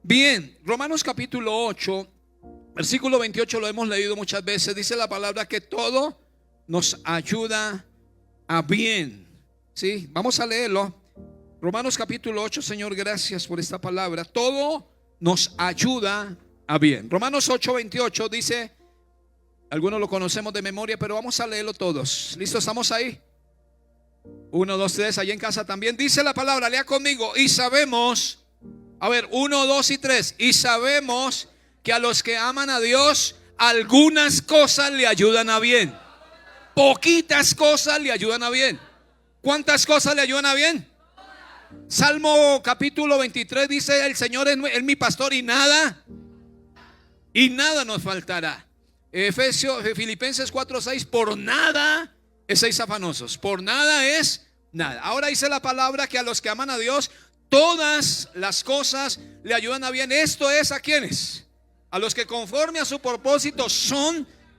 Bien, Romanos capítulo 8, versículo 28 lo hemos leído muchas veces. Dice la palabra que todo nos ayuda a bien. ¿Sí? Vamos a leerlo. Romanos capítulo 8, Señor, gracias por esta palabra. Todo nos ayuda a bien. Romanos 8, 28 dice, algunos lo conocemos de memoria, pero vamos a leerlo todos. ¿Listos? ¿Estamos ahí? 1, 2, 3, allá en casa también. Dice la palabra, lea conmigo. Y sabemos, a ver, 1, 2 y 3. Y sabemos que a los que aman a Dios, algunas cosas le ayudan a bien. Poquitas cosas le ayudan a bien. ¿Cuántas cosas le ayudan a bien? Salmo capítulo 23 dice, el Señor es mi pastor y nada nos faltará. Filipenses 4, 6, por nada estáis afanosos, por nada es nada. Ahora dice la palabra que a los que aman a Dios, todas las cosas le ayudan a bien. Esto es a quienes, a los que conforme a su propósito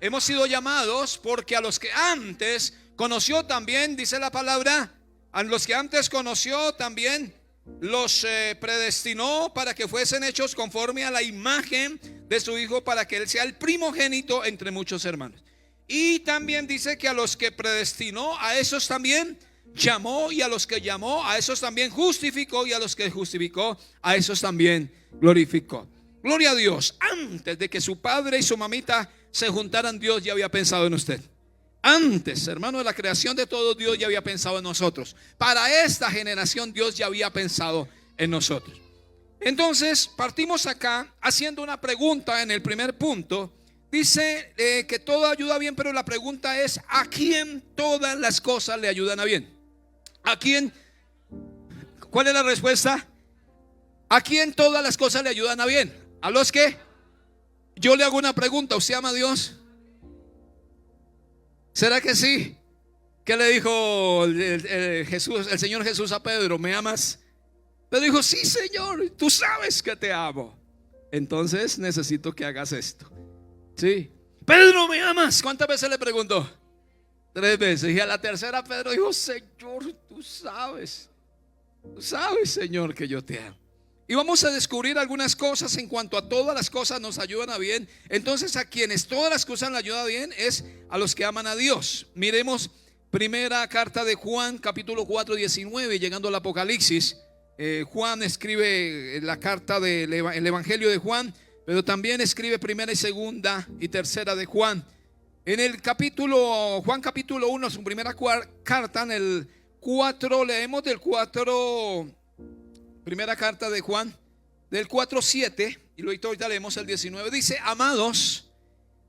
hemos sido llamados, porque a los que antes conoció también, dice la palabra, a los que antes conoció también los predestinó para que fuesen hechos conforme a la imagen de su Hijo, para que Él sea el primogénito entre muchos hermanos. Y también dice que a los que predestinó, a esos también llamó, y a los que llamó, a esos también justificó, y a los que justificó, a esos también glorificó. Gloria a Dios. Antes de que su padre y su mamita se juntaran, Dios ya había pensado en usted. Antes, hermano, de la creación de todo, Dios ya había pensado en nosotros. Para esta generación, Dios ya había pensado en nosotros. Entonces, partimos acá haciendo una pregunta en el primer punto. Dice que todo ayuda bien, pero la pregunta es, ¿a quién todas las cosas le ayudan a bien? ¿A quién? ¿Cuál es la respuesta? ¿A quién todas las cosas le ayudan a bien? ¿A los que? Yo le hago una pregunta, ¿usted ama a Dios? ¿Será que sí? ¿Qué le dijo el Señor Jesús a Pedro? ¿Me amas? Pedro dijo, sí, Señor, tú sabes que te amo. Entonces necesito que hagas esto. Sí. Pedro, ¿me amas? ¿Cuántas veces le preguntó? 3 veces. Y a la tercera Pedro dijo, Señor, tú sabes, Señor, que yo te amo. Y vamos a descubrir algunas cosas en cuanto a todas las cosas nos ayudan a bien. Entonces, a quienes todas las cosas le ayudan a bien es a los que aman a Dios. Miremos primera carta de Juan, capítulo 4, 19, llegando al Apocalipsis. Juan escribe la carta del Evangelio de Juan, pero también escribe primera y segunda y tercera de Juan. En el capítulo, Juan capítulo 1, su primera carta, en el 4, leemos del 4. Primera carta de Juan, del 4:7, y luego ahorita leemos el 19. Dice, amados,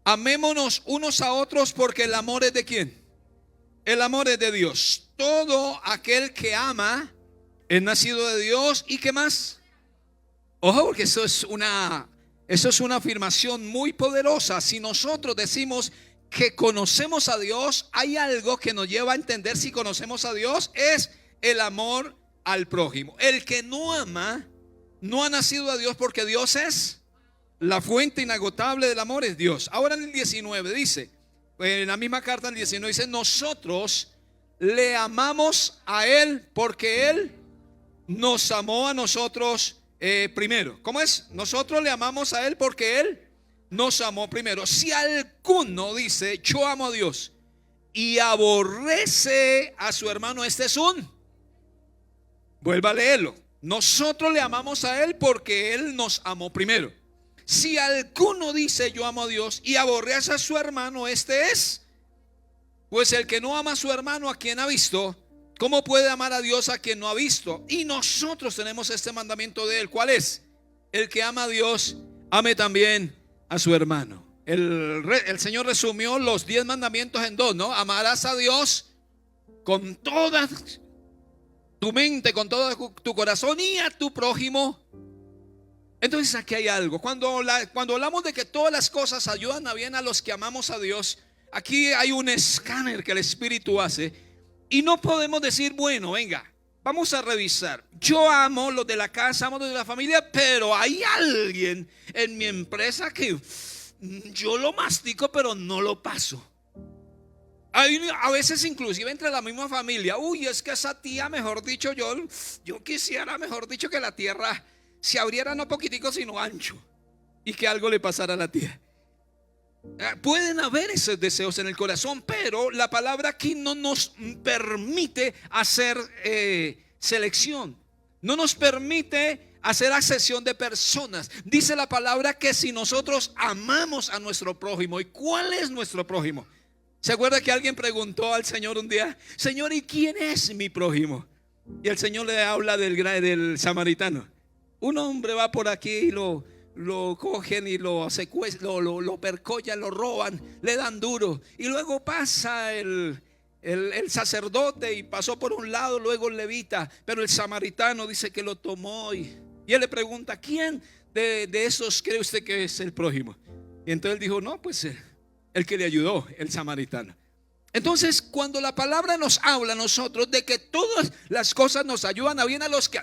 amémonos unos a otros, porque el amor es de ¿quién? El amor es de Dios. Todo aquel que ama es nacido de Dios. ¿Y qué más? Ojo, porque eso es una afirmación muy poderosa. Si nosotros decimos que conocemos a Dios, hay algo que nos lleva a entender si conocemos a Dios, es el amor al prójimo. El que no ama no ha nacido a Dios, porque Dios es la fuente inagotable del amor, es Dios. Ahora en el 19 dice, en la misma carta el 19 dice, nosotros le amamos a Él porque Él nos amó a nosotros primero. ¿Cómo es? Nosotros le amamos a Él porque Él nos amó primero. Si alguno dice, yo amo a Dios, y aborrece a su hermano, este es un... Vuelva a leerlo. Nosotros le amamos a Él porque Él nos amó primero. Si alguno dice yo amo a Dios y aborrece a su hermano, este es, pues el que no ama a su hermano a quien ha visto, ¿cómo puede amar a Dios a quien no ha visto? Y nosotros tenemos este mandamiento de Él. ¿Cuál es? El que ama a Dios, ame también a su hermano. El Señor resumió los 10 mandamientos en 2, ¿no? Amarás a Dios con todas tu mente, con todo tu corazón, y a tu prójimo. Entonces aquí hay algo. Cuando hablamos de que todas las cosas ayudan a bien a los que amamos a Dios, aquí hay un escáner que el Espíritu hace. Y no podemos decir, bueno, venga, vamos a revisar. Yo amo los de la casa, amo los de la familia, pero hay alguien en mi empresa que yo lo mastico pero no lo paso. A veces inclusive entre la misma familia, uy, es que esa tía, mejor dicho, yo quisiera, mejor dicho, que la tierra se abriera no poquitico sino ancho y que algo le pasara a la tía. Pueden haber esos deseos en el corazón, pero la palabra aquí no nos permite hacer selección, no nos permite hacer accesión de personas. Dice la palabra que si nosotros amamos a nuestro prójimo. ¿Y cuál es nuestro prójimo? ¿Se acuerda que alguien preguntó al Señor un día: Señor, ¿y quién es mi prójimo? Y el Señor le habla del samaritano. Un hombre va por aquí y lo cogen y lo secuestran, lo percollan, lo roban, le dan duro. Y luego pasa el sacerdote y pasó por un lado, luego el levita. Pero el samaritano dice que lo tomó y él le pregunta: ¿quién de esos cree usted que es el prójimo? Y entonces él dijo: no, pues el que le ayudó, el samaritano. Entonces, cuando la palabra nos habla a nosotros de que todas las cosas nos ayudan a bien a los que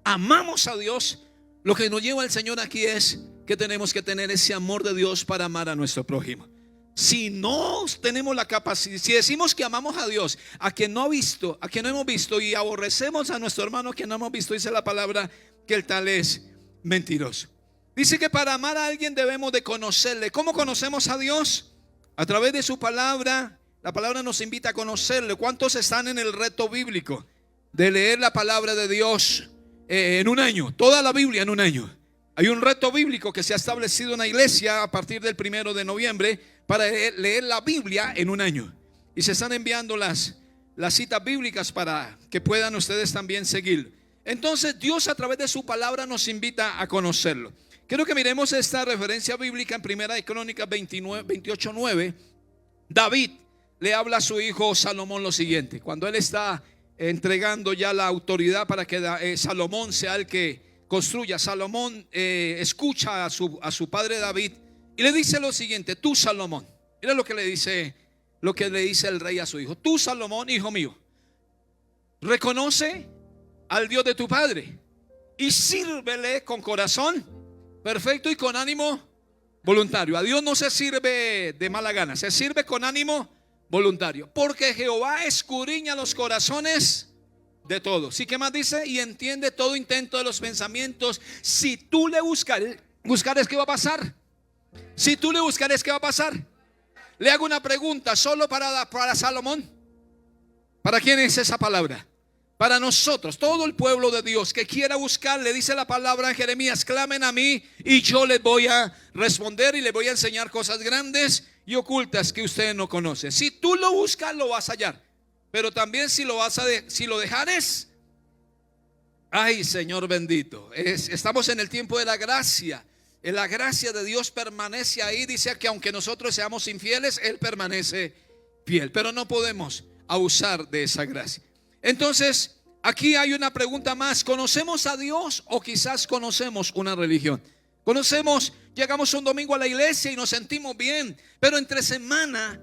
amamos a Dios, lo que nos lleva el Señor aquí es que tenemos que tener ese amor de Dios para amar a nuestro prójimo. Si no tenemos la capacidad, si decimos que amamos a Dios, a quien no hemos visto, y aborrecemos a nuestro hermano que no hemos visto, dice la palabra que el tal es mentiroso. Dice que para amar a alguien debemos de conocerle. ¿Cómo conocemos a Dios? A través de su palabra. La palabra nos invita a conocerle. ¿Cuántos están en el reto bíblico de leer la palabra de Dios en un año? Toda la Biblia en un año. Hay un reto bíblico que se ha establecido en la iglesia a partir del 1 de noviembre para leer la Biblia en un año. Y se están enviando las citas bíblicas para que puedan ustedes también seguir. Entonces Dios a través de su palabra nos invita a conocerlo. Quiero que miremos esta referencia bíblica en 1 de Crónicas 28:9. David le habla a su hijo Salomón lo siguiente, cuando él está entregando ya la autoridad para que Salomón sea el que construya. Salomón escucha a su padre David y le dice lo siguiente: tú, Salomón, mira lo que le dice el rey a su hijo. Tú, Salomón, hijo mío, reconoce al Dios de tu padre y sírvele con corazón perfecto y con ánimo voluntario. A Dios no se sirve de mala gana, se sirve con ánimo voluntario, porque Jehová escudriña los corazones de todos. ¿Sí? ¿Qué más dice? Y entiende todo intento de los pensamientos. Si tú le buscares, ¿qué va a pasar? Si tú le buscares, ¿qué va a pasar? Le hago una pregunta solo para Salomón. ¿Para quién es esa palabra? Para nosotros, todo el pueblo de Dios que quiera buscar. Le dice la palabra en Jeremías: clamen a mí y yo les voy a responder y les voy a enseñar cosas grandes y ocultas que usted no conoce. Si tú lo buscas, lo vas a hallar. Pero también si lo dejares, ay, Señor bendito, estamos en el tiempo de la gracia. La gracia de Dios permanece ahí. Dice que aunque nosotros seamos infieles, Él permanece fiel. Pero no podemos abusar de esa gracia. Entonces, aquí hay una pregunta más: ¿conocemos a Dios o quizás conocemos una religión? Llegamos un domingo a la iglesia y nos sentimos bien, pero entre semana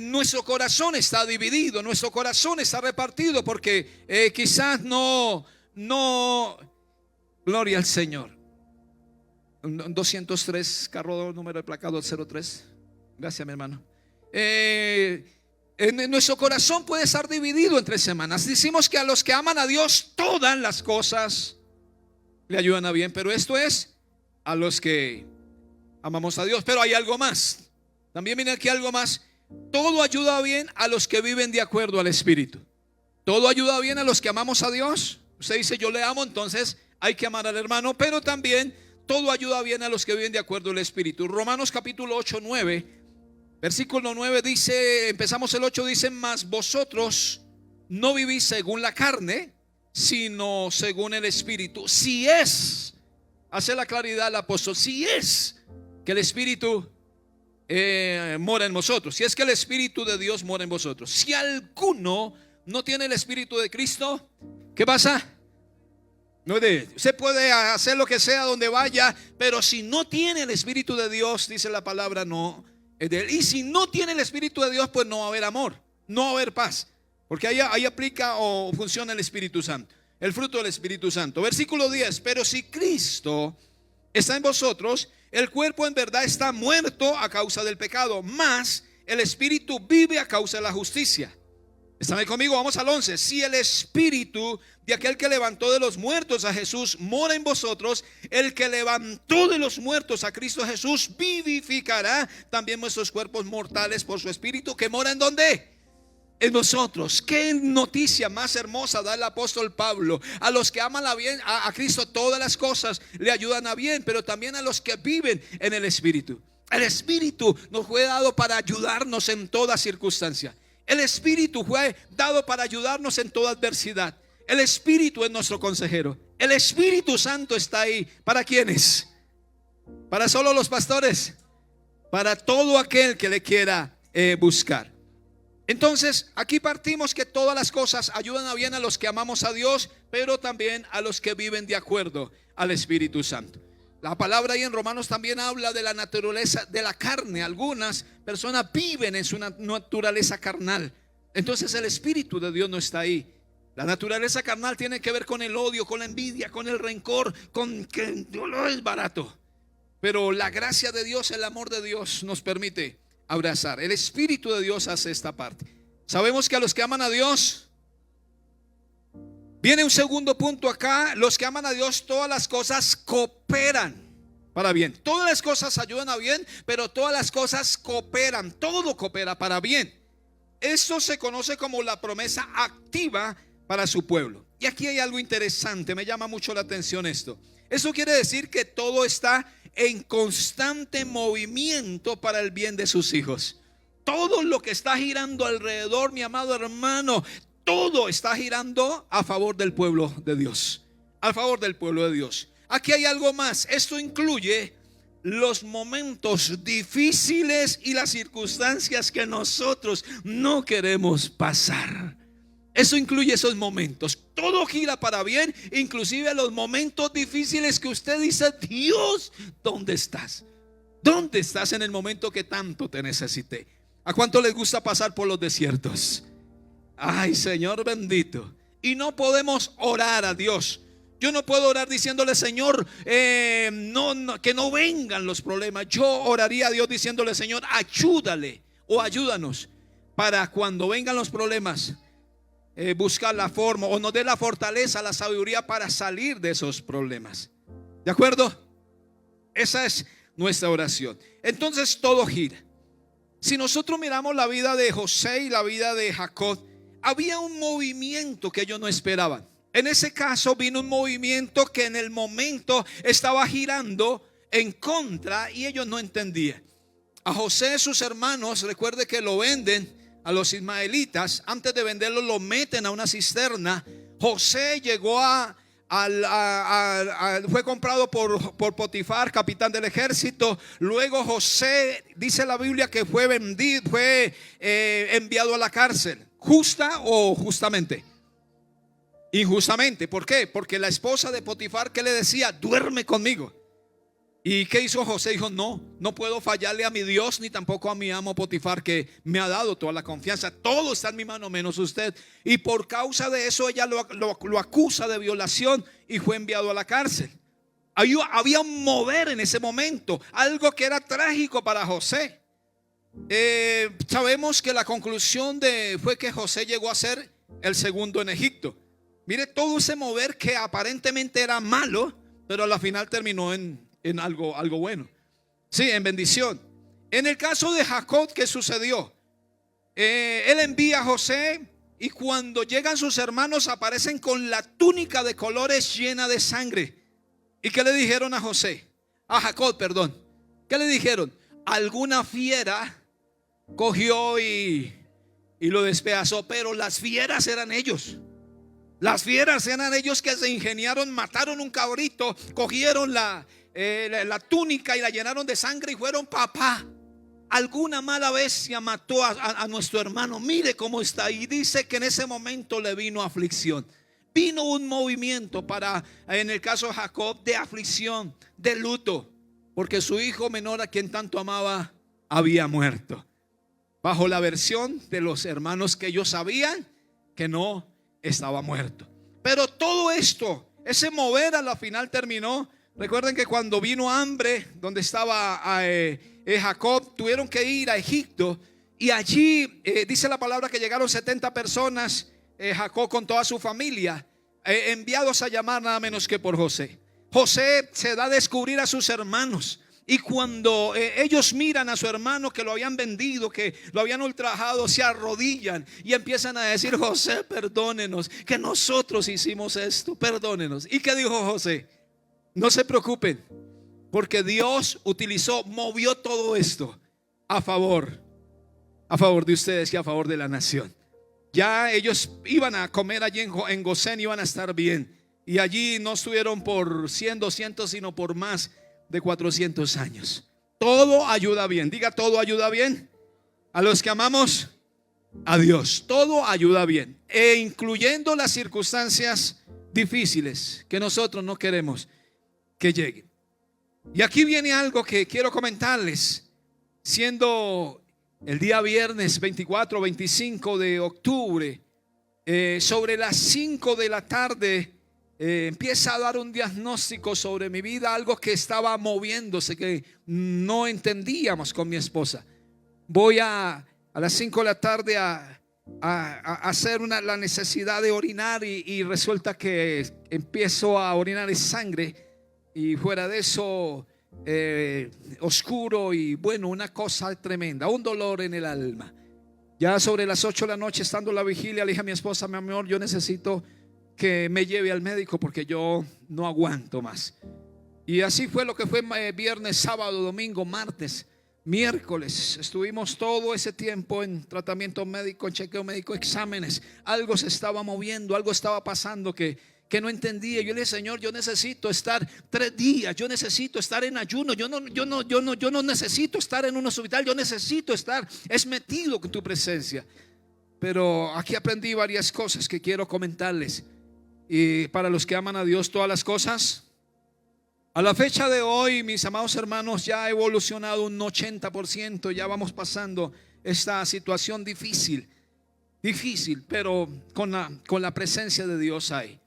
nuestro corazón está dividido, nuestro corazón está repartido, porque quizás no, gloria al Señor. 203, carro número de placado 03. Gracias, mi hermano. Nuestro corazón puede estar dividido entre semanas. Decimos que a los que aman a Dios todas las cosas le ayudan a bien, pero esto es a los que amamos a Dios. Pero hay algo más. También viene aquí algo más. Todo ayuda bien a los que viven de acuerdo al Espíritu. Todo ayuda bien a los que amamos a Dios. Usted dice: yo le amo, entonces hay que amar al hermano. Pero también todo ayuda bien a los que viven de acuerdo al Espíritu. Romanos capítulo 8:9, versículo 9 dice, empezamos el 8, dice: mas vosotros no vivís según la carne, sino según el Espíritu. Si es, hace la claridad el apóstol, si es que el Espíritu mora en vosotros, si es que el Espíritu de Dios mora en vosotros. Si alguno no tiene el Espíritu de Cristo, ¿qué pasa? Usted puede hacer lo que sea donde vaya, pero si no tiene el Espíritu de Dios, dice la palabra, no es de él. Y si no tiene el Espíritu de Dios, pues no va a haber amor, no va a haber paz, porque ahí aplica o funciona el Espíritu Santo, el fruto del Espíritu Santo. Versículo 10: pero si Cristo está en vosotros, el cuerpo en verdad está muerto a causa del pecado, mas el Espíritu vive a causa de la justicia. ¿Están ahí conmigo? Vamos al 11. Si el espíritu de aquel que levantó de los muertos a Jesús mora en vosotros, el que levantó de los muertos a Cristo Jesús vivificará también vuestros cuerpos mortales por su espíritu que mora ¿en dónde? En nosotros. Qué noticia más hermosa da el apóstol Pablo. A los que aman a Cristo, todas las cosas le ayudan a bien, pero también a los que viven en el espíritu. El espíritu nos fue dado para ayudarnos en toda circunstancia. El Espíritu fue dado para ayudarnos en toda adversidad. El Espíritu es nuestro consejero. El Espíritu Santo está ahí. ¿Para quiénes? ¿Para solo los pastores? Para todo aquel que le quiera buscar. Entonces, aquí partimos que todas las cosas ayudan a bien a los que amamos a Dios, pero también a los que viven de acuerdo al Espíritu Santo. La palabra ahí en Romanos también habla de la naturaleza de la carne. Algunas personas viven en su naturaleza carnal. Entonces el Espíritu de Dios no está ahí. La naturaleza carnal tiene que ver con el odio, con la envidia, con el rencor, con que no es barato. Pero la gracia de Dios, el amor de Dios nos permite abrazar. El Espíritu de Dios hace esta parte. Sabemos que a los que aman a Dios, viene un segundo punto acá. Los que aman a Dios, todas las cosas cooperan para bien. Todas las cosas ayudan a bien, pero todas las cosas cooperan. Todo coopera para bien. Esto se conoce como la promesa activa para su pueblo. Y aquí hay algo interesante, me llama mucho la atención esto. Eso quiere decir que todo está en constante movimiento para el bien de sus hijos. Todo lo que está girando alrededor, mi amado hermano, todo está girando a favor del pueblo de Dios. A favor del pueblo de Dios. Aquí hay algo más. Esto incluye los momentos difíciles y las circunstancias que nosotros no queremos pasar. Eso incluye esos momentos. Todo gira para bien, inclusive los momentos difíciles que usted dice: Dios, ¿dónde estás? ¿Dónde estás en el momento que tanto te necesité? ¿A cuánto les gusta pasar por los desiertos? Ay, Señor bendito. Y no podemos orar a Dios. Yo no puedo orar diciéndole: Señor, que no vengan los problemas. Yo oraría a Dios diciéndole: Señor, ayúdale o ayúdanos para cuando vengan los problemas, buscar la forma o nos dé la fortaleza, la sabiduría para salir de esos problemas. ¿De acuerdo? Esa es nuestra oración. Entonces todo gira. Si nosotros miramos la vida de José y la vida de Jacob, había un movimiento que ellos no esperaban. En ese caso vino un movimiento que en el momento estaba girando en contra y ellos no entendían. A José, sus hermanos, recuerde que lo venden a los ismaelitas. Antes de venderlo lo meten a una cisterna. José llegó fue comprado por Potifar, capitán del ejército. Luego José, dice la Biblia, que fue vendido, fue enviado a la cárcel. ¿Justa o justamente? Injustamente. ¿Por qué? Porque la esposa de Potifar, ¿qué le decía? Duerme conmigo. ¿Y qué hizo José? Dijo: no puedo fallarle a mi Dios ni tampoco a mi amo Potifar, que me ha dado toda la confianza. Todo está en mi mano menos usted. Y por causa de eso ella lo acusa de violación y fue enviado a la cárcel. Había un mover en ese momento, algo que era trágico para José. Sabemos que la conclusión fue que José llegó a ser el segundo en Egipto. Mire, todo ese mover que aparentemente era malo, pero a la final terminó en algo bueno. Sí, en bendición. En el caso de Jacob, ¿qué sucedió? Él envía a José y cuando llegan sus hermanos aparecen con la túnica de colores llena de sangre. ¿Y qué le dijeron a José? A Jacob, perdón. ¿Qué le dijeron? Alguna fiera cogió y lo despedazó, pero las fieras eran ellos. Las fieras eran ellos que se ingeniaron, mataron un cabrito, cogieron la túnica y la llenaron de sangre y fueron: papá, alguna mala bestia mató a nuestro hermano, mire cómo está. Y dice que en ese momento le vino aflicción. Vino un movimiento en el caso de Jacob, de aflicción, de luto, porque su hijo menor, a quien tanto amaba, había muerto. Bajo la versión de los hermanos, que ellos sabían que no estaba muerto. Pero todo esto, ese mover a la final terminó. Recuerden que cuando vino hambre donde estaba Jacob, tuvieron que ir a Egipto. Y allí dice la palabra que llegaron 70 personas, Jacob con toda su familia, enviados a llamar nada menos que por José. José se da a descubrir a sus hermanos. Y cuando ellos miran a su hermano que lo habían vendido, que lo habían ultrajado, se arrodillan y empiezan a decir: José, perdónenos, que nosotros hicimos esto, perdónenos. ¿Y qué dijo José? No se preocupen, porque Dios movió todo esto a favor de ustedes y a favor de la nación. Ya ellos iban a comer allí en Gosén, iban a estar bien. Y allí no estuvieron por 100, 200, sino por más de 400 años. Todo ayuda bien. Diga: todo ayuda bien a los que amamos a Dios. Todo ayuda bien, incluyendo las circunstancias difíciles que nosotros no queremos que lleguen. Y aquí viene algo que quiero comentarles. Siendo el día viernes 24 25 de octubre, sobre las 5 de la tarde, empieza a dar un diagnóstico sobre mi vida, algo que estaba moviéndose, que no entendíamos con mi esposa. Voy a las 5 de la tarde a hacer la necesidad de orinar, y resulta que empiezo a orinar sangre, y fuera de eso oscuro, y bueno, una cosa tremenda, un dolor en el alma. Ya sobre las 8 de la noche, estando en la vigilia, le dije a mi esposa: mi amor, yo necesito que me lleve al médico porque yo no aguanto más. Y así fue lo que fue viernes, sábado, domingo, martes, miércoles. Estuvimos todo ese tiempo en tratamiento médico, en chequeo médico, exámenes. Algo se estaba moviendo, algo estaba pasando que no entendía. Yo le dije: Señor, yo necesito estar 3 días, yo necesito estar en ayuno, yo no necesito estar en un hospital, yo necesito estar metido con tu presencia. Pero aquí aprendí varias cosas que quiero comentarles. Y para los que aman a Dios, todas las cosas, a la fecha de hoy, mis amados hermanos, ya ha evolucionado un 80%. Ya vamos pasando esta situación difícil, pero con la presencia de Dios ahí.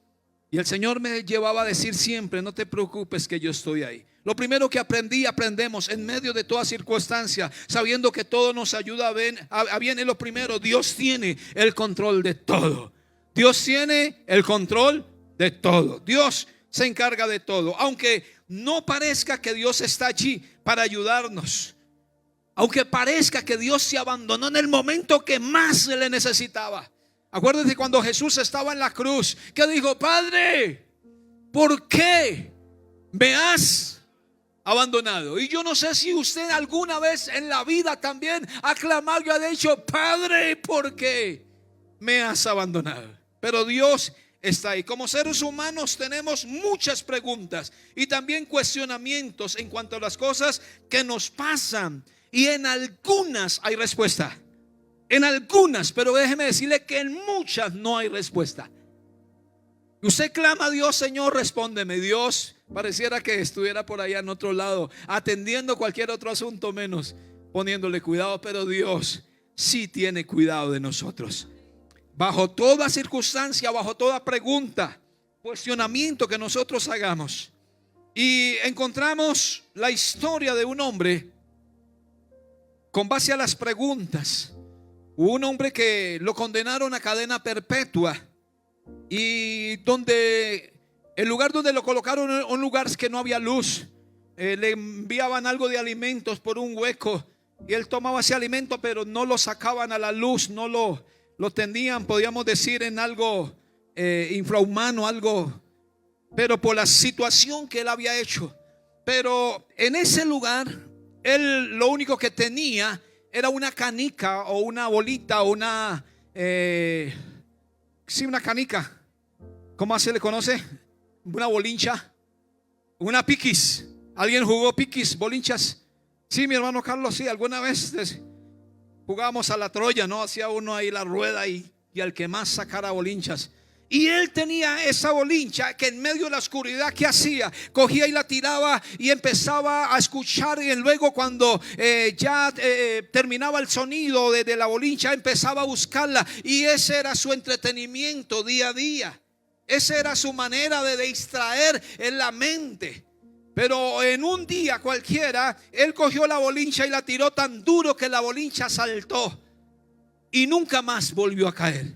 Y el Señor me llevaba a decir siempre: no te preocupes, que yo estoy ahí. Lo primero que aprendemos en medio de toda circunstancia, sabiendo que todo nos ayuda a bien, es lo primero: Dios tiene el control de todo. Dios tiene el control de todo. Dios se encarga de todo. Aunque no parezca que Dios está allí para ayudarnos, aunque parezca que Dios se abandonó en el momento que más se le necesitaba. Acuérdense cuando Jesús estaba en la cruz, que dijo: Padre, ¿por qué me has abandonado? Y yo no sé si usted alguna vez en la vida también ha clamado y ha dicho: Padre, ¿por qué me has abandonado? Pero Dios está ahí. Como seres humanos tenemos muchas preguntas y también cuestionamientos en cuanto a las cosas que nos pasan, y en algunas hay respuesta. En algunas, pero déjeme decirle que en muchas no hay respuesta. Usted clama a Dios: Señor, respóndeme. Dios pareciera que estuviera por allá en otro lado, atendiendo cualquier otro asunto, menos poniéndole cuidado. Pero Dios sí tiene cuidado de nosotros. Bajo toda circunstancia, bajo toda pregunta, cuestionamiento que nosotros hagamos. Y encontramos la historia de un hombre con base a las preguntas. Un hombre que lo condenaron a cadena perpetua, y donde el lugar donde lo colocaron era un lugar que no había luz. Le enviaban algo de alimentos por un hueco, y él tomaba ese alimento, pero no lo sacaban a la luz, no lo tenían, podríamos decir, en algo infrahumano, algo, pero por la situación que él había hecho. Pero en ese lugar, él lo único que tenía era una canica o una bolita o una canica. ¿Cómo se le conoce? Una bolincha, una piquis. ¿Alguien jugó piquis, bolinchas? Sí, mi hermano Carlos, sí, alguna vez jugábamos a la Troya, ¿no? Hacía uno ahí la rueda y al que más sacara bolinchas. Y él tenía esa bolincha que en medio de la oscuridad, ¿qué hacía? Cogía y la tiraba y empezaba a escuchar, y luego cuando terminaba el sonido de la bolincha, empezaba a buscarla, y ese era su entretenimiento día a día. Esa era su manera de distraer en la mente. Pero en un día cualquiera, él cogió la bolincha y la tiró tan duro que la bolincha saltó. y nunca más volvió a caer.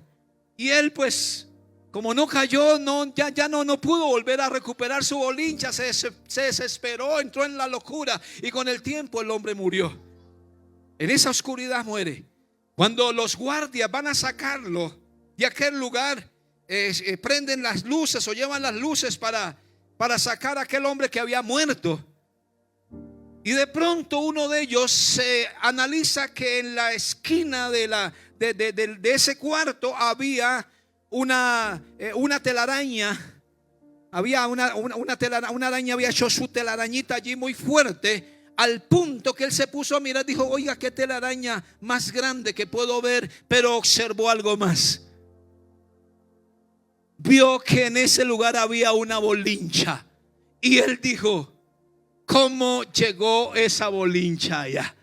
Y él, pues, como no cayó, ya no pudo volver a recuperar su bolincha, se desesperó, entró en la locura, y con el tiempo el hombre murió. En esa oscuridad muere. Cuando los guardias van a sacarlo de aquel lugar, prenden las luces o llevan las luces para sacar a aquel hombre que había muerto. Y de pronto uno de ellos se analiza que en la esquina de ese cuarto había una telaraña. Había una araña había hecho su telarañita allí muy fuerte, al punto que él se puso a mirar. Dijo: oiga, qué telaraña más grande que puedo ver. Pero observó algo más. Vio que en ese lugar había una bolincha. Y él dijo: ¿cómo llegó esa bolincha allá?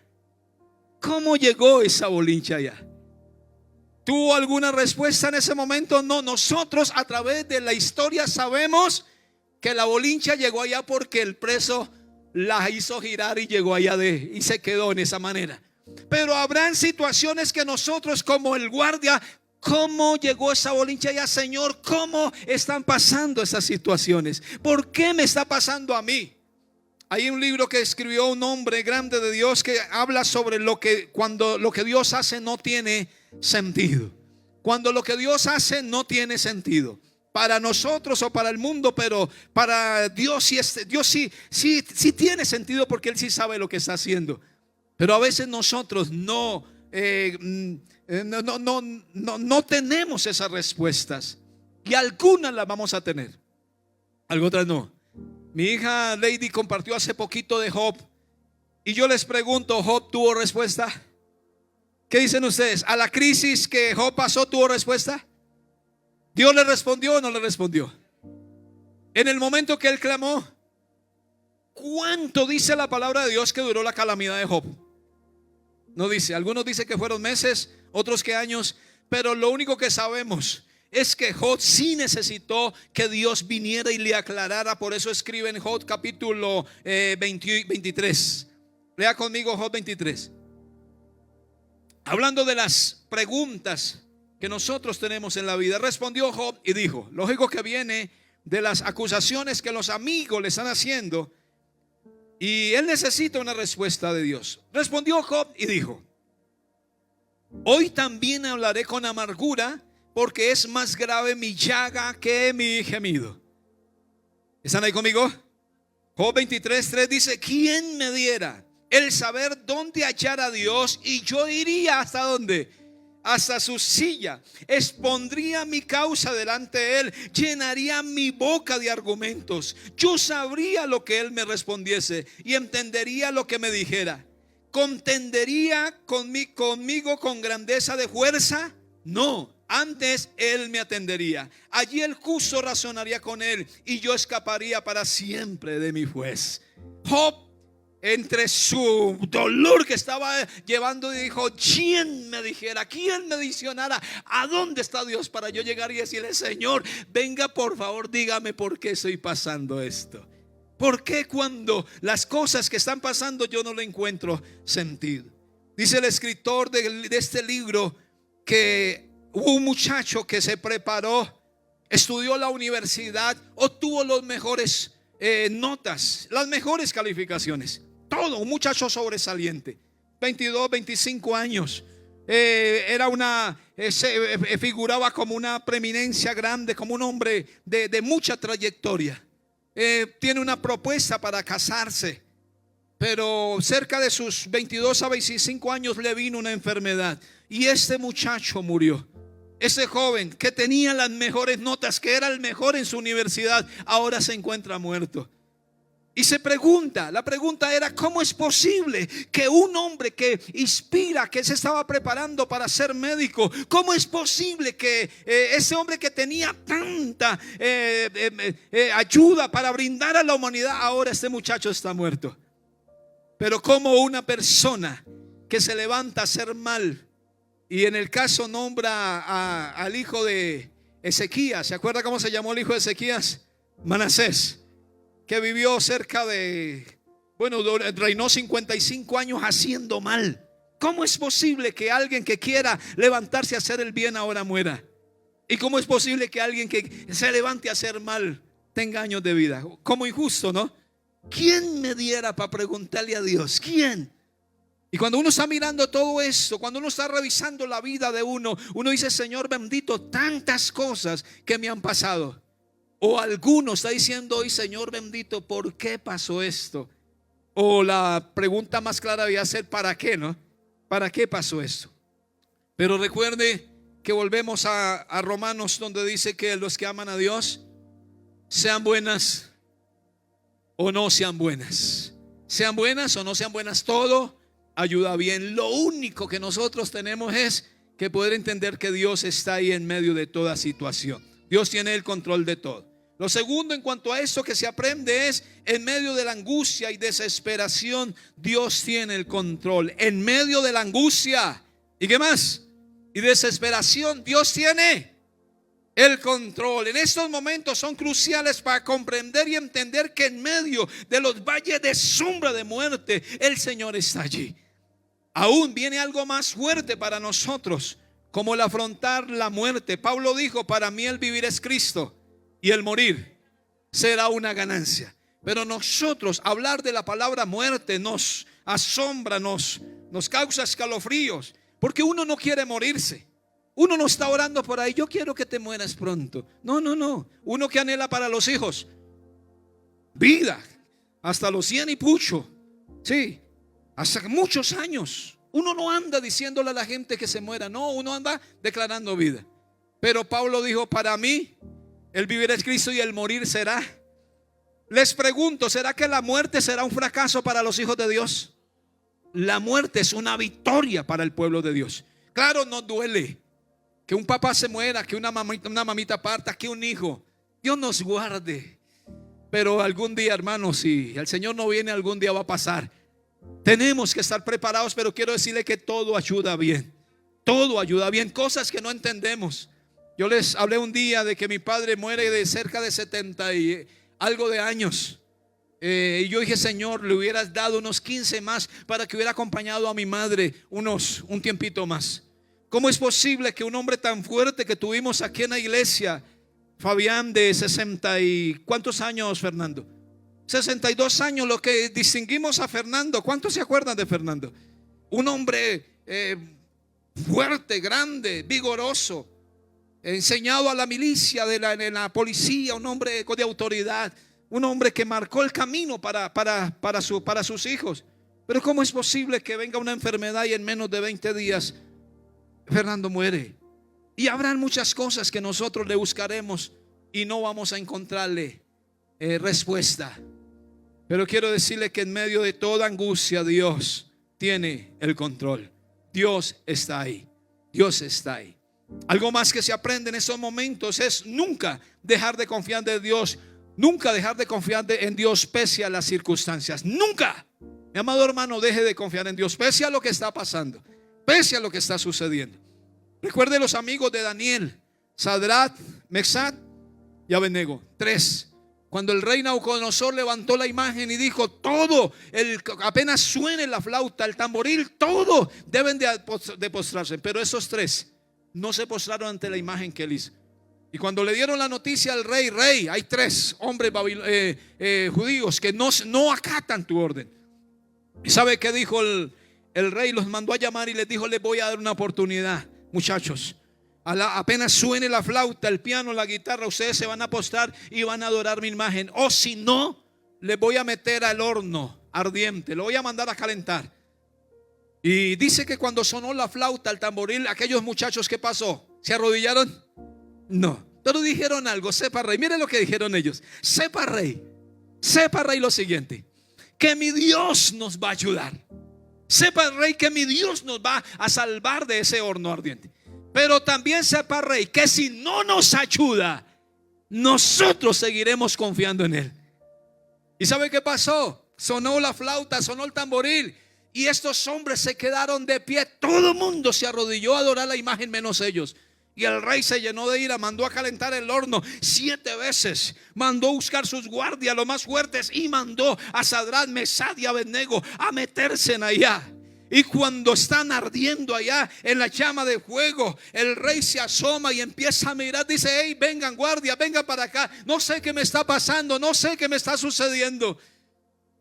¿Cómo llegó esa bolincha allá? ¿Tuvo alguna respuesta en ese momento? No. Nosotros a través de la historia sabemos que la bolincha llegó allá porque el preso la hizo girar y llegó allá y se quedó en esa manera. Pero habrán situaciones que nosotros, como el guardia, ¿cómo llegó esa bolincha allá, Señor? ¿Cómo están pasando esas situaciones? ¿Por qué me está pasando a mí? Hay un libro que escribió un hombre grande de Dios que habla sobre cuando lo que Dios hace no tiene sentido. Cuando lo que Dios hace no tiene sentido para nosotros o para el mundo, pero para Dios sí tiene sentido, porque Él sí sabe lo que está haciendo. Pero a veces nosotros no tenemos esas respuestas, y algunas las vamos a tener, algo otras no. Mi hija Lady compartió hace poquito de Job, y yo les pregunto: ¿Job tuvo respuesta? ¿Qué dicen ustedes? ¿A la crisis que Job pasó tuvo respuesta? ¿Dios le respondió o no le respondió? En el momento que él clamó, ¿cuánto dice la palabra de Dios que duró la calamidad de Job? No dice. Algunos dicen que fueron meses, otros que años, pero lo único que sabemos es que Job sí necesitó que Dios viniera y le aclarara. Por eso escribe en Job capítulo 23. Lea conmigo Job 23. Hablando de las preguntas que nosotros tenemos en la vida, respondió Job y dijo: lógico que viene de las acusaciones que los amigos le están haciendo, y él necesita una respuesta de Dios. Respondió Job y dijo: hoy también hablaré con amargura, porque es más grave mi llaga que mi gemido. ¿Están ahí conmigo? Job 23:3 dice: ¿quién me diera el saber dónde hallar a Dios? Y yo iría ¿hasta dónde? Hasta su silla, expondría mi causa delante de él, llenaría mi boca de argumentos. Yo sabría lo que él me respondiese y entendería lo que me dijera. ¿Contendería conmigo con grandeza de fuerza? No, antes él me atendería. Allí el justo razonaría con él, y yo escaparía para siempre de mi juez. Job, entre su dolor que estaba llevando, dijo: ¿quién me dijera? ¿Quién me diccionara a dónde está Dios para yo llegar y decirle: Señor, venga por favor, dígame por qué estoy pasando esto? ¿Por qué cuando las cosas que están pasando yo no le encuentro sentido? Dice el escritor de este libro que hubo un muchacho que se preparó, estudió la universidad, obtuvo los mejores notas, las mejores calificaciones. Todo, un muchacho sobresaliente, 22, 25 años. Figuraba como una preeminencia grande, como un hombre de mucha trayectoria. Tiene una propuesta para casarse, pero cerca de sus 22 a 25 años le vino una enfermedad, y este muchacho murió. Ese joven que tenía las mejores notas, que era el mejor en su universidad, ahora se encuentra muerto. Y la pregunta era: ¿cómo es posible que un hombre que inspira, que se estaba preparando para ser médico, cómo es posible que ese hombre que tenía tanta ayuda para brindar a la humanidad, ahora este muchacho está muerto? Pero como una persona que se levanta a hacer mal, y en el caso nombra al hijo de Ezequías. ¿Se acuerda cómo se llamó el hijo de Ezequías? Manasés, que vivió reinó 55 años haciendo mal. ¿Cómo es posible que alguien que quiera levantarse a hacer el bien ahora muera? ¿Y cómo es posible que alguien que se levante a hacer mal tenga años de vida? Como injusto, ¿no? ¿Quién me diera para preguntarle a Dios? ¿Quién? Y cuando uno está mirando todo esto, cuando uno está revisando la vida de uno, uno dice: Señor bendito, tantas cosas que me han pasado. O alguno está diciendo hoy: Señor bendito, ¿por qué pasó esto? O la pregunta más clara debe ser: ¿para qué, no? ¿Para qué pasó esto? Pero recuerde que volvemos a Romanos, donde dice que los que aman a Dios, sean buenas o no sean buenas, sean buenas o no sean buenas, todo ayuda bien. Lo único que nosotros tenemos es que poder entender que Dios está ahí en medio de toda situación. Dios tiene el control de todo. Lo segundo en cuanto a esto que se aprende es: en medio de la angustia y desesperación, Dios tiene el control. En medio de la angustia, ¿y qué más? Y desesperación, Dios tiene el control. En estos momentos son cruciales para comprender y entender que en medio de los valles de sombra de muerte, el Señor está allí. Aún viene algo más fuerte para nosotros, como el afrontar la muerte. Pablo dijo: para mí el vivir es Cristo y el morir será una ganancia. Pero nosotros hablar de la palabra muerte nos asombra, nos causa escalofríos, porque uno no quiere morirse. Uno no está orando por ahí: yo quiero que te mueras pronto. No. Uno que anhela para los hijos vida hasta los 100 y pucho, sí, hasta muchos años. Uno no anda diciéndole a la gente que se muera, no, uno anda declarando vida. Pero Pablo dijo: para mí el vivir es Cristo y el morir será. Les pregunto: ¿será que la muerte será un fracaso para los hijos de Dios? La muerte es una victoria para el pueblo de Dios. Claro, nos duele que un papá se muera, que una mamita parta, que un hijo. Dios nos guarde. Pero algún día, hermanos, si el Señor no viene, algún día va a pasar. Tenemos que estar preparados, pero quiero decirle que todo ayuda bien. Todo ayuda bien. Cosas que no entendemos. Yo les hablé un día de que mi padre muere de cerca de 70 y algo de años. Y yo dije: Señor, le hubieras dado unos 15 más para que hubiera acompañado a mi madre un tiempito más. ¿Cómo es posible que un hombre tan fuerte que tuvimos aquí en la iglesia, Fabián, de 60 y ¿cuántos años, Fernando? 62 años, lo que distinguimos a Fernando. ¿Cuántos se acuerdan de Fernando? Un hombre fuerte, grande, vigoroso, enseñado a la milicia de la policía, un hombre de autoridad, un hombre que marcó el camino para sus hijos. Pero ¿cómo es posible que venga una enfermedad y en menos de 20 días Fernando muere? Y habrán muchas cosas que nosotros le buscaremos y no vamos a encontrarle respuesta. Pero quiero decirle que en medio de toda angustia, Dios tiene el control. Dios está ahí. Dios está ahí. Algo más que se aprende en estos momentos es nunca dejar de confiar en Dios. Nunca dejar de confiar en Dios pese a las circunstancias. Nunca. Mi amado hermano, deje de confiar en Dios pese a lo que está pasando, pese a lo que está sucediendo. Recuerde los amigos de Daniel: Sadrach, Mesach y Abednego. 3. Cuando el rey Nabucodonosor levantó la imagen y dijo: apenas suene la flauta, el tamboril, todo deben de postrarse. Pero esos 3 no se postraron ante la imagen que él hizo. Y cuando le dieron la noticia al rey: hay 3 hombres judíos que no acatan tu orden. ¿Y sabe qué dijo el rey? Los mandó a llamar y les dijo: les voy a dar una oportunidad, muchachos. Apenas suene la flauta, el piano, la guitarra, ustedes se van a postrar y van a adorar mi imagen. O si no, les voy a meter al horno ardiente, lo voy a mandar a calentar. Y dice que cuando sonó la flauta, el tamboril, aquellos muchachos, ¿qué pasó? ¿Se arrodillaron? No, pero dijeron algo: sepa rey. Miren lo que dijeron ellos: sepa rey lo siguiente, que mi Dios nos va a ayudar. Sepa rey que mi Dios nos va a salvar de ese horno ardiente. Pero también sepa rey que si no nos ayuda, nosotros seguiremos confiando en él. ¿Y sabe qué pasó? Sonó la flauta, sonó el tamboril, y estos hombres se quedaron de pie. Todo el mundo se arrodilló a adorar la imagen menos ellos. Y el rey se llenó de ira, mandó a calentar el horno 7 veces, mandó a buscar sus guardias, los más fuertes, y mandó a Sadrach, Mesach y Abednego a meterse en allá. Y cuando están ardiendo allá en la llama de fuego, el rey se asoma y empieza a mirar. Dice: hey, vengan guardia, vengan para acá. No sé qué me está pasando, no sé qué me está sucediendo.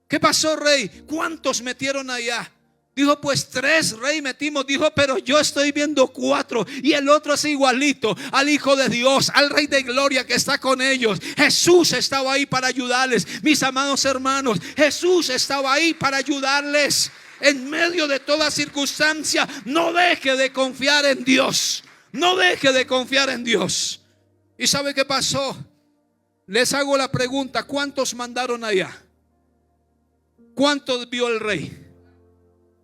¿Qué pasó, rey? ¿Cuántos metieron allá? Dijo: pues 3, rey, metimos. Dijo: pero yo estoy viendo 4. Y el otro es igualito al Hijo de Dios, al Rey de Gloria que está con ellos. Jesús estaba ahí para ayudarles. Mis amados hermanos, Jesús estaba ahí para ayudarles. En medio de toda circunstancia, no deje de confiar en Dios. No deje de confiar en Dios. ¿Y sabe qué pasó? Les hago la pregunta: ¿cuántos mandaron allá? ¿Cuántos vio el rey?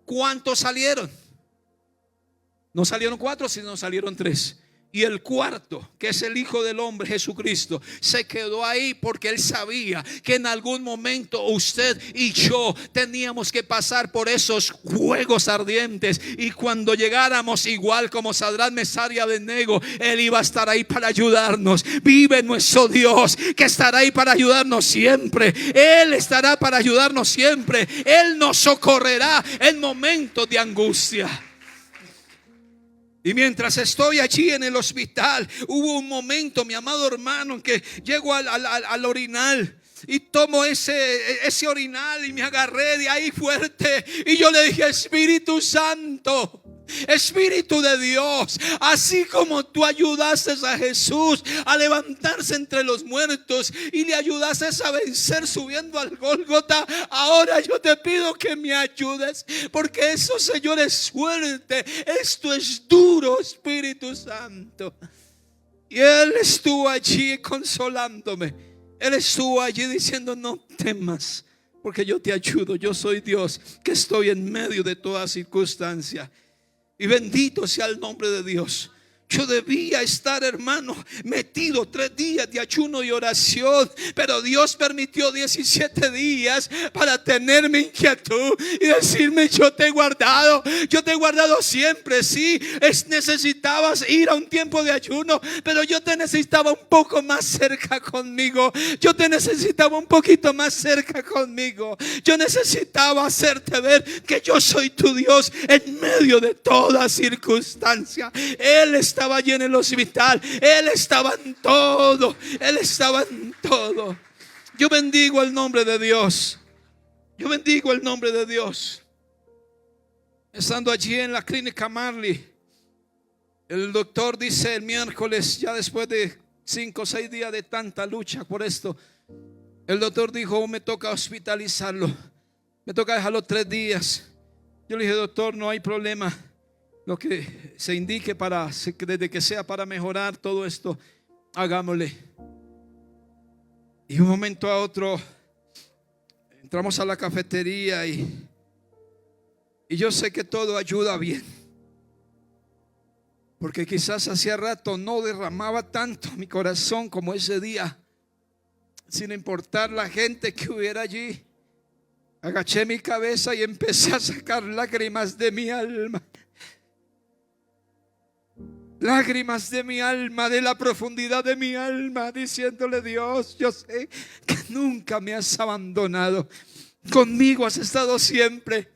¿Cuántos salieron? No salieron 4, sino salieron 3. Y el cuarto, que es el Hijo del Hombre, Jesucristo, se quedó ahí porque Él sabía que en algún momento usted y yo teníamos que pasar por esos fuegos ardientes. Y cuando llegáramos, igual como Sadrach, Mesach y Abednego, Él iba a estar ahí para ayudarnos. Vive nuestro Dios, que estará ahí para ayudarnos siempre. Él estará para ayudarnos siempre. Él nos socorrerá en momentos de angustia. Y mientras estoy allí en el hospital, hubo un momento, mi amado hermano, en que llego al orinal y tomo ese orinal y me agarré de ahí fuerte. Y yo le dije: Espíritu Santo, Espíritu de Dios, así como tú ayudaste a Jesús a levantarse entre los muertos y le ayudaste a vencer subiendo al Gólgota, ahora yo te pido que me ayudes, porque eso, Señor, es fuerte, esto es duro, Espíritu Santo. Y Él estuvo allí consolándome. Él estuvo allí diciendo: no temas, porque yo te ayudo. Yo soy Dios que estoy en medio de toda circunstancia. Y bendito sea el nombre de Dios. Yo debía estar, hermano, metido 3 días de ayuno y oración, pero Dios permitió 17 días para tener mi inquietud y decirme: yo te he guardado siempre. Sí, necesitabas ir a un tiempo de ayuno, pero yo te necesitaba un poco más cerca conmigo. Yo te necesitaba un poquito más cerca conmigo. Yo necesitaba hacerte ver que yo soy tu Dios en medio de toda circunstancia. Él estaba allí en el hospital, Él estaba en todo, Él estaba en todo. Yo bendigo el nombre de Dios. Yo bendigo el nombre de Dios. Estando allí en la clínica Marley, el doctor dice el miércoles, ya después de 5 o 6 días de tanta lucha por esto, el doctor dijo: me toca hospitalizarlo, me toca dejarlo 3 días. Yo le dije: doctor, no hay problema, lo que se indique desde que sea para mejorar todo esto, hagámosle. Y un momento a otro entramos a la cafetería y yo sé que todo ayuda bien, porque quizás hacía rato no derramaba tanto mi corazón como ese día, sin importar la gente que hubiera allí. Agaché mi cabeza y empecé a sacar lágrimas de mi alma. Lágrimas de mi alma, de la profundidad de mi alma, diciéndole: Dios, yo sé que nunca me has abandonado. Conmigo has estado siempre.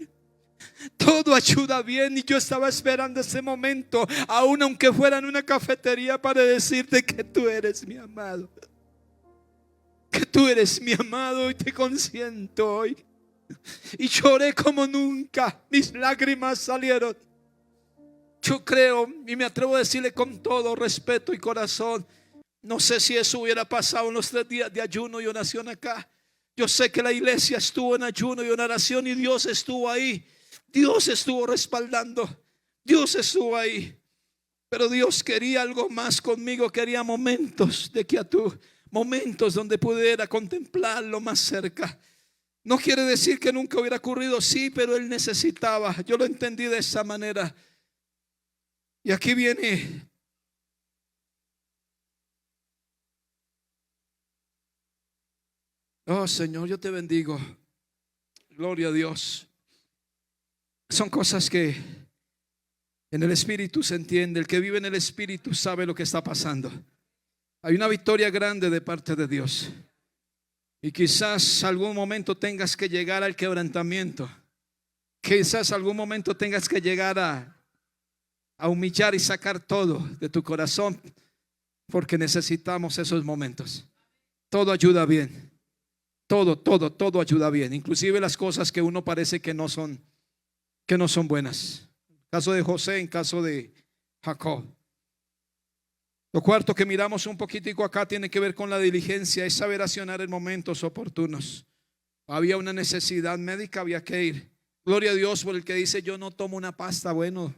Todo ayuda bien. Y yo estaba esperando ese momento, aun aunque fuera en una cafetería, para decirte que tú eres mi amado. Que tú eres mi amado y te consiento hoy. Y lloré como nunca. Mis lágrimas salieron. Yo creo y me atrevo a decirle con todo respeto y corazón, no sé si eso hubiera pasado en los 3 días de ayuno y oración acá. Yo sé que la iglesia estuvo en ayuno y en oración y Dios estuvo ahí. Dios estuvo respaldando. Dios estuvo ahí. Pero Dios quería algo más conmigo. Quería momentos de quietud, momentos donde pudiera contemplarlo más cerca. No quiere decir que nunca hubiera ocurrido, sí, pero Él necesitaba. Yo lo entendí de esa manera. Y aquí viene oh Señor, yo te bendigo. Gloria a Dios. Son cosas que en el Espíritu se entiende. El que vive en el Espíritu sabe lo que está pasando. Hay una victoria grande de parte de Dios. Y quizás algún momento tengas que llegar al quebrantamiento. Quizás algún momento tengas que llegar a humillar y sacar todo de tu corazón, porque necesitamos esos momentos. Todo ayuda bien. Todo ayuda bien. Inclusive las cosas que uno parece que no son buenas. En caso de José, en caso de Jacob. Lo cuarto que miramos un poquitico acá tiene que ver con la diligencia, es saber accionar en momentos oportunos. Había una necesidad médica, había que ir. Gloria a Dios por el que dice: yo no tomo una pasta. Bueno,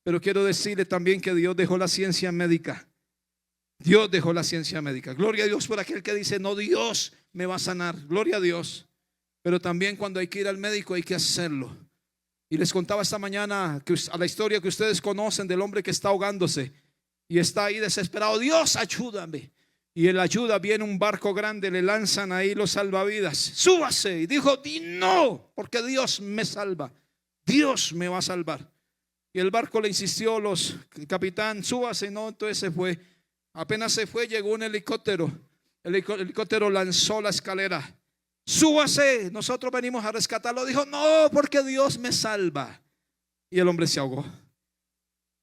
pero quiero decirle también que Dios dejó la ciencia médica. Dios dejó la ciencia médica. Gloria a Dios por aquel que dice: no, Dios me va a sanar. Gloria a Dios. Pero también cuando hay que ir al médico hay que hacerlo. Y les contaba esta mañana a la historia que ustedes conocen del hombre que está ahogándose y está ahí desesperado: Dios, ayúdame. Y en la ayuda viene un barco grande, le lanzan ahí los salvavidas: súbase. Y dijo: no, porque Dios me salva, Dios me va a salvar. Y el barco le insistió, el capitán: súbase. No, entonces se fue. Apenas se fue, llegó un helicóptero. El helicóptero lanzó la escalera: súbase, nosotros venimos a rescatarlo. Dijo: no, porque Dios me salva. Y el hombre se ahogó.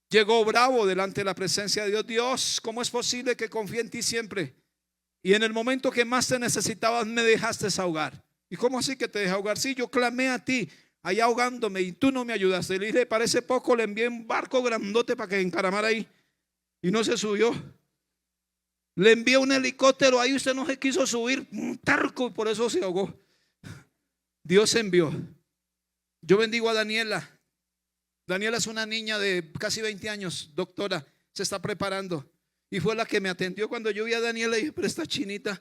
Llegó bravo delante de la presencia de Dios: Dios, ¿cómo es posible que confíe en ti siempre? Y en el momento que más te necesitabas me dejaste ahogar. ¿Y cómo así que te dejé ahogar? Sí, yo clamé a ti allá ahogándome y tú no me ayudaste. Le dije: parece poco, le envié un barco grandote para que encaramara ahí y no se subió. Le envié un helicóptero ahí, usted no se quiso subir, un tarco, y por eso se ahogó. Dios envió. Yo bendigo a Daniela. Daniela es una niña de casi 20 años, doctora, se está preparando. Y fue la que me atendió cuando yo vi a Daniela y dije: pero esta chinita,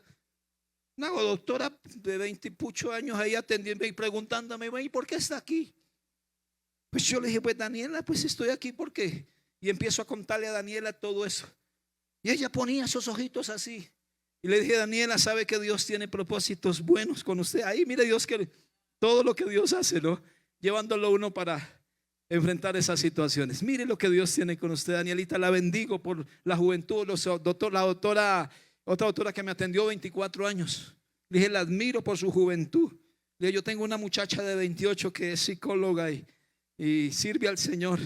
una doctora de 20 y pucho años ahí atendiendo y preguntándome: ¿y por qué está aquí? Pues yo le dije: pues Daniela, pues estoy aquí porque... Y empiezo a contarle a Daniela todo eso. Y ella ponía sus ojitos así. Y le dije: Daniela, sabe que Dios tiene propósitos buenos con usted. Ahí mire Dios, que todo lo que Dios hace, ¿no? Llevándolo uno para enfrentar esas situaciones. Mire lo que Dios tiene con usted, Danielita. La bendigo por la juventud. Otra doctora que me atendió, 24 años. Le dije: la admiro por su juventud. Le dije: yo tengo una muchacha de 28 que es psicóloga y sirve al Señor.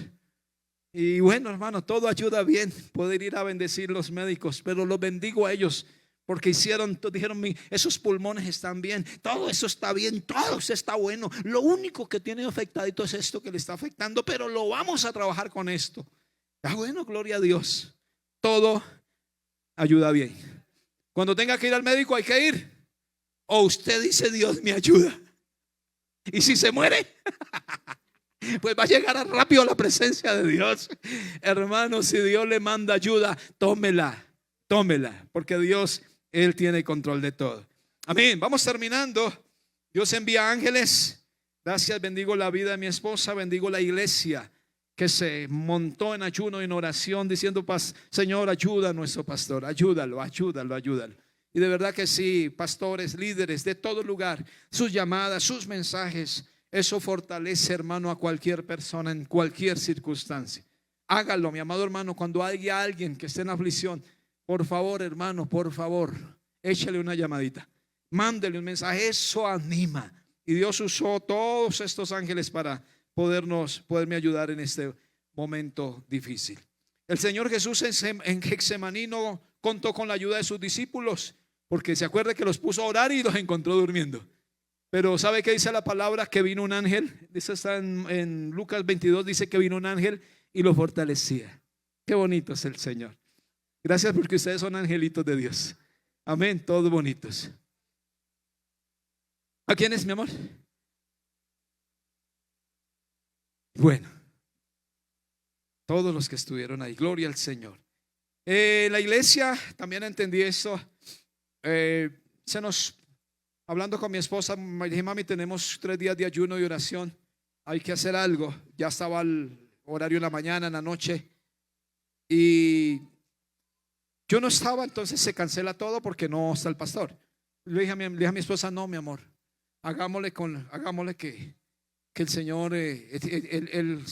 Y bueno, hermano, todo ayuda bien, poder ir a bendecir los médicos, pero los bendigo a ellos porque dijeron: esos pulmones están bien, todo eso está bien, todo eso está bueno. Lo único que tiene afectadito es esto que le está afectando, pero lo vamos a trabajar con esto. Bueno, gloria a Dios. Todo ayuda bien. Cuando tenga que ir al médico hay que ir. O usted dice: Dios me ayuda. Y si se muere, pues va a llegar rápido a la presencia de Dios. Hermano, si Dios le manda ayuda, tómela, porque Dios, Él tiene control de todo. Amén. Vamos terminando. Dios envía ángeles. Gracias, bendigo la vida de mi esposa, bendigo la iglesia que se montó en ayuno y en oración diciendo: Señor, ayuda a nuestro pastor, ayúdalo. Y de verdad que sí, pastores, líderes de todo lugar, sus llamadas, sus mensajes, eso fortalece, hermano, a cualquier persona en cualquier circunstancia. Hágalo, mi amado hermano. Cuando haya alguien que esté en aflicción, por favor, hermano, por favor, échale una llamadita, mándele un mensaje. Eso anima. Y Dios usó todos estos ángeles para poderme ayudar en este momento difícil. El Señor Jesús en Getsemaní no contó con la ayuda de sus discípulos, porque se acuerda que los puso a orar y los encontró durmiendo. Pero ¿sabe qué dice la palabra? Que vino un ángel. Eso está en Lucas 22. Dice que vino un ángel y lo fortalecía. Qué bonito es el Señor. Gracias porque ustedes son angelitos de Dios. Amén, todos bonitos. ¿A quién es, mi amor? Bueno, todos los que estuvieron ahí, gloria al Señor. La iglesia, también entendí eso. Hablando con mi esposa, me dije: mami, tenemos 3 días de ayuno y oración, hay que hacer algo. Ya estaba el horario en la mañana, en la noche, y yo no estaba. Entonces se cancela todo porque no está el pastor. Le dije a mi esposa: no, mi amor, hagámosle que el Señor, Él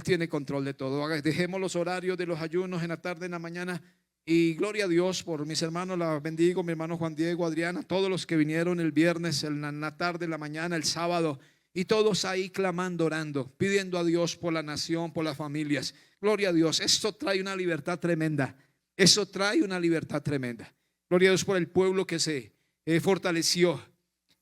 tiene control de todo. Dejemos los horarios de los ayunos en la tarde, en la mañana. Y gloria a Dios por mis hermanos, la bendigo, mi hermano Juan Diego, Adriana, todos los que vinieron el viernes, en la tarde, en la mañana, el sábado. Y todos ahí clamando, orando, pidiendo a Dios por la nación, por las familias. Gloria a Dios. Esto trae una libertad tremenda. Eso trae una libertad tremenda. Gloria a Dios por el pueblo que se fortaleció.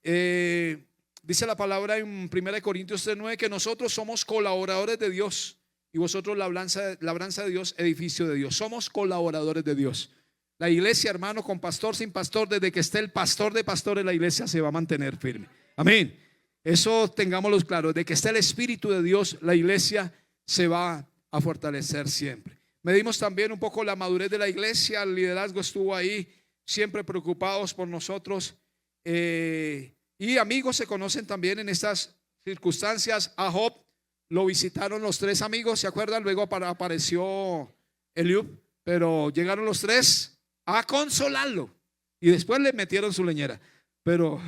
Dice la palabra en 1 Corintios 3:9 que nosotros somos colaboradores de Dios y vosotros labranza de Dios, edificio de Dios. Somos colaboradores de Dios. La iglesia, hermano, con pastor, sin pastor, desde que esté el pastor de pastores, la iglesia se va a mantener firme. Amén. Eso tengámoslo claro. De que esté el Espíritu de Dios, la iglesia se va a fortalecer siempre. Medimos también un poco la madurez de la iglesia. El liderazgo estuvo ahí, siempre preocupados por nosotros. Y amigos se conocen también en estas circunstancias. A Job lo visitaron los 3 amigos, ¿se acuerdan? Luego apareció Eliud, pero llegaron los 3 a consolarlo y después le metieron su leñera. Pero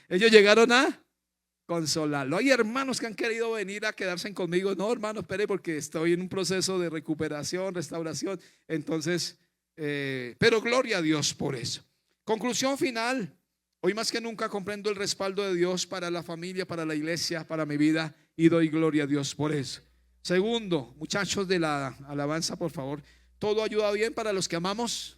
ellos llegaron a consolarlo. Hay hermanos que han querido venir a quedarse conmigo. No, hermano, espere, porque estoy en un proceso de recuperación, restauración. Entonces, pero gloria a Dios por eso. Conclusión final. Hoy más que nunca comprendo el respaldo de Dios para la familia, para la iglesia, para mi vida, y doy gloria a Dios por eso. Segundo, muchachos de la alabanza, por favor, todo ayuda bien para los que amamos.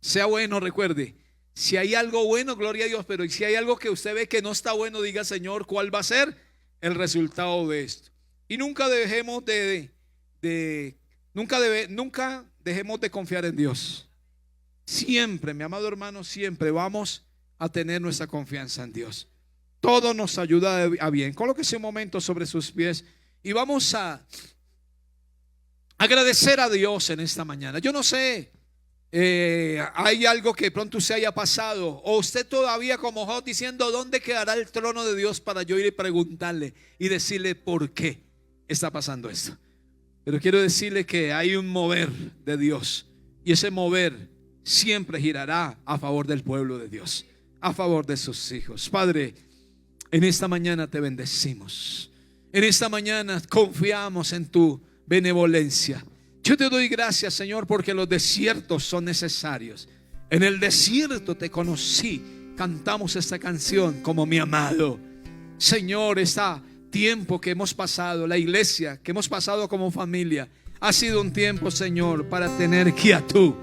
Sea bueno, recuerde, si hay algo bueno, gloria a Dios, pero si hay algo que usted ve que no está bueno, diga: Señor, ¿cuál va a ser el resultado de esto? Y nunca dejemos nunca dejemos de confiar en Dios. Siempre, mi amado hermano, siempre vamos a tener nuestra confianza en Dios. Todo nos ayuda a bien. Colóquese un momento sobre sus pies y vamos a agradecer a Dios en esta mañana. Yo no sé, hay algo que pronto se haya pasado, o usted todavía como Job diciendo: ¿dónde quedará el trono de Dios para yo ir y preguntarle y decirle por qué está pasando esto? Pero quiero decirle que hay un mover de Dios, y ese mover siempre girará a favor del pueblo de Dios, a favor de sus hijos. Padre, en esta mañana te bendecimos. En esta mañana confiamos en tu benevolencia. Yo te doy gracias, Señor, porque los desiertos son necesarios. En el desierto te conocí. Cantamos esta canción: como mi amado. Señor, este tiempo que hemos pasado, la iglesia que hemos pasado como familia, ha sido un tiempo, Señor, para tener quietud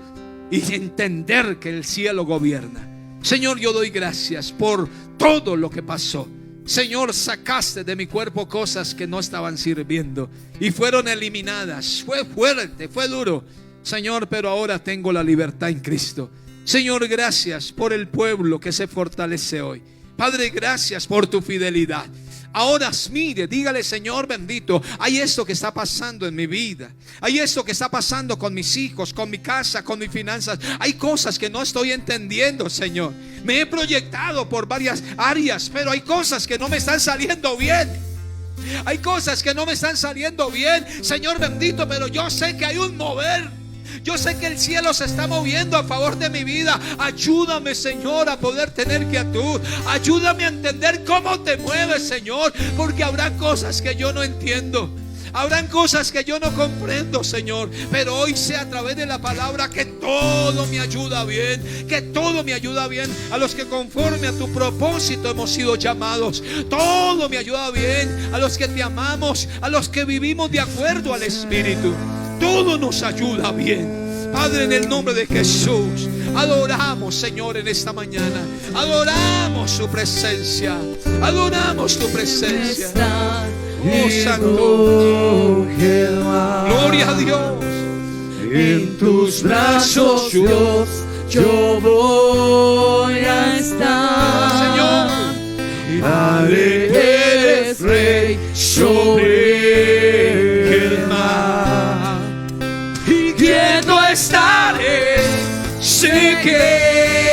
y entender que el cielo gobierna. Señor, yo doy gracias por todo lo que pasó. Señor, sacaste de mi cuerpo cosas que no estaban sirviendo y fueron eliminadas. Fue fuerte, fue duro, Señor, pero ahora tengo la libertad en Cristo. Señor, gracias por el pueblo que se fortalece hoy. Padre, gracias por tu fidelidad. Ahora mire, dígale: Señor bendito, hay esto que está pasando en mi vida, hay esto que está pasando con mis hijos, con mi casa, con mis finanzas. Hay cosas que no estoy entendiendo, Señor. Me he proyectado por varias áreas, pero hay cosas que no me están saliendo bien. Hay cosas que no me están saliendo bien, Señor bendito, pero yo sé que hay un mover. Yo sé que el cielo se está moviendo a favor de mi vida. Ayúdame, Señor, a poder tener quietud. Ayúdame a entender cómo te mueves, Señor, porque habrá cosas que yo no entiendo. Habrán cosas que yo no comprendo, Señor, pero hoy sé a través de la palabra que todo me ayuda bien, que todo me ayuda bien a los que conforme a tu propósito hemos sido llamados. Todo me ayuda bien a los que te amamos, a los que vivimos de acuerdo al Espíritu. Todo nos ayuda bien. Padre, en el nombre de Jesús, adoramos, Señor, en esta mañana. Adoramos su presencia. Adoramos tu presencia. Oh, Santo. Gloria a Dios. En tus brazos, Dios, yo voy a estar. Señor, Padre, eres Rey sobre el mar. Y quieto estaré, sé que